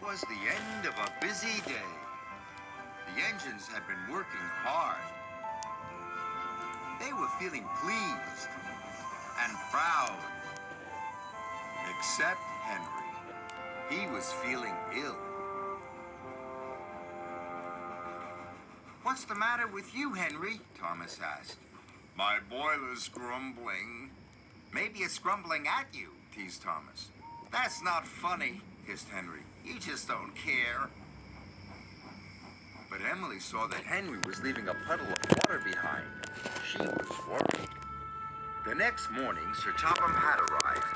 was the end of a busy day. The engines had been working hard. They were feeling pleased and proud. Except Henry. He was feeling ill. "What's the matter with you, Henry?" Thomas asked. "My boiler's grumbling." "Maybe it's grumbling at you," teased Thomas. "That's not funny," hissed Henry. "You just don't care." But Emily saw that Henry was leaving a puddle of water behind. She was worried. The next morning, Sir Topham Hatt arrived.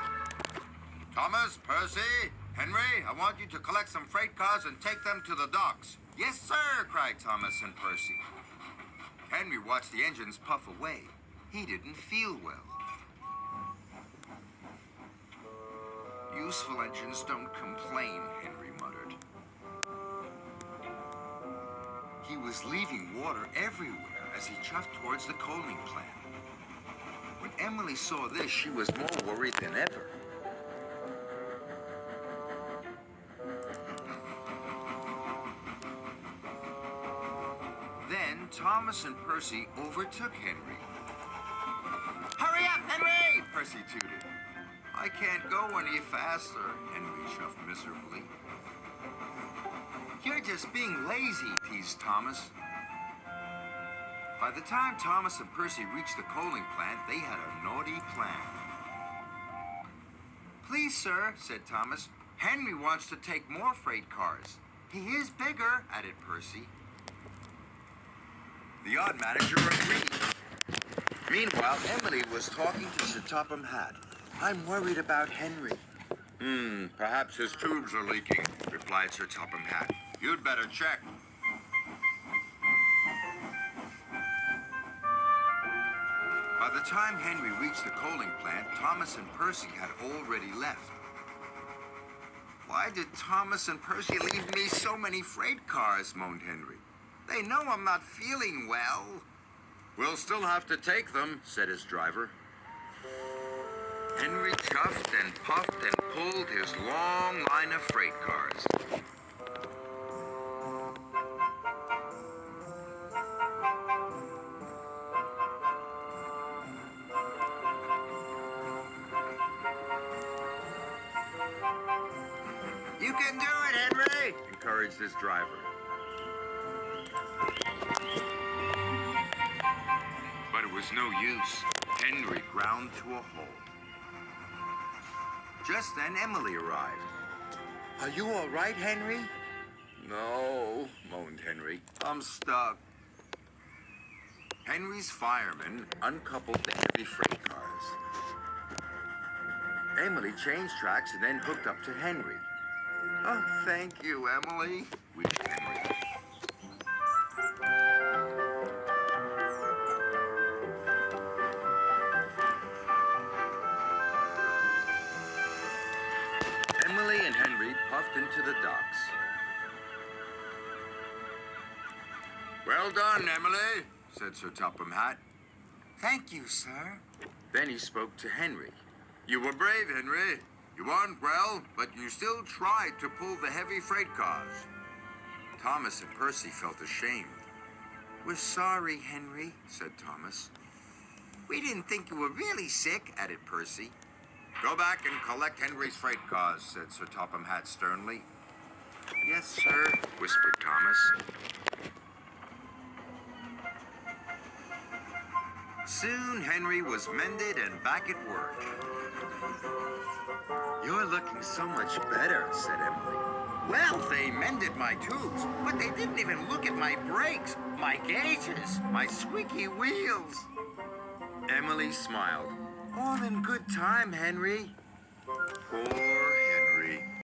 "Thomas, Percy, Henry, I want you to collect some freight cars and take them to the docks." "Yes, sir," cried Thomas and Percy. Henry watched the engines puff away. He didn't feel well. "Useful engines don't complain," Henry muttered. He was leaving water everywhere as he chuffed towards the coaling plant. When Emily saw this, she was more worried than ever. Then Thomas and Percy overtook Henry. "Hurry up, Henry!" Percy tooted. "I can't go any faster," Henry chuffed miserably. "You're just being lazy," teased Thomas. By the time Thomas and Percy reached the coaling plant, they had a naughty plan. "Please, sir," said Thomas, "Henry wants to take more freight cars." "He is bigger," added Percy. The odd manager agreed. Meanwhile, Emily was talking to Sir Topham Hatt. "I'm worried about Henry." Perhaps his tubes are leaking," replied Sir Topham Hatt. "You'd better check." By the time Henry reached the coaling plant, Thomas and Percy had already left. "Why did Thomas and Percy leave me so many freight cars?" moaned Henry. "They know I'm not feeling well." "We'll still have to take them," said his driver. Henry chuffed and puffed and pulled his long line of freight cars. "You can do it, Henry," encouraged his driver. But it was no use. Henry ground to a halt. Just then, Emily arrived. "Are you all right, Henry?" "No," moaned Henry. "I'm stuck." Henry's fireman uncoupled the heavy freight cars. Emily changed tracks and then hooked up to Henry. "Oh, thank you, Emily," wheezed Henry. Emily and Henry puffed into the docks. "Well done, Emily," said Sir Topham Hatt. "Thank you, sir." Then he spoke to Henry. "You were brave, Henry. You weren't well, but you still tried to pull the heavy freight cars." Thomas and Percy felt ashamed. "We're sorry, Henry," said Thomas. "We didn't think you were really sick," added Percy. "Go back and collect Henry's freight cars," said Sir Topham Hatt sternly. "Yes, sir," whispered Thomas. Soon Henry was mended and back at work. "You're looking so much better," said Emily. "Well, they mended my tubes, but they didn't even look at my brakes, my gauges, my squeaky wheels." Emily smiled. "All in good time, Henry." Poor Henry.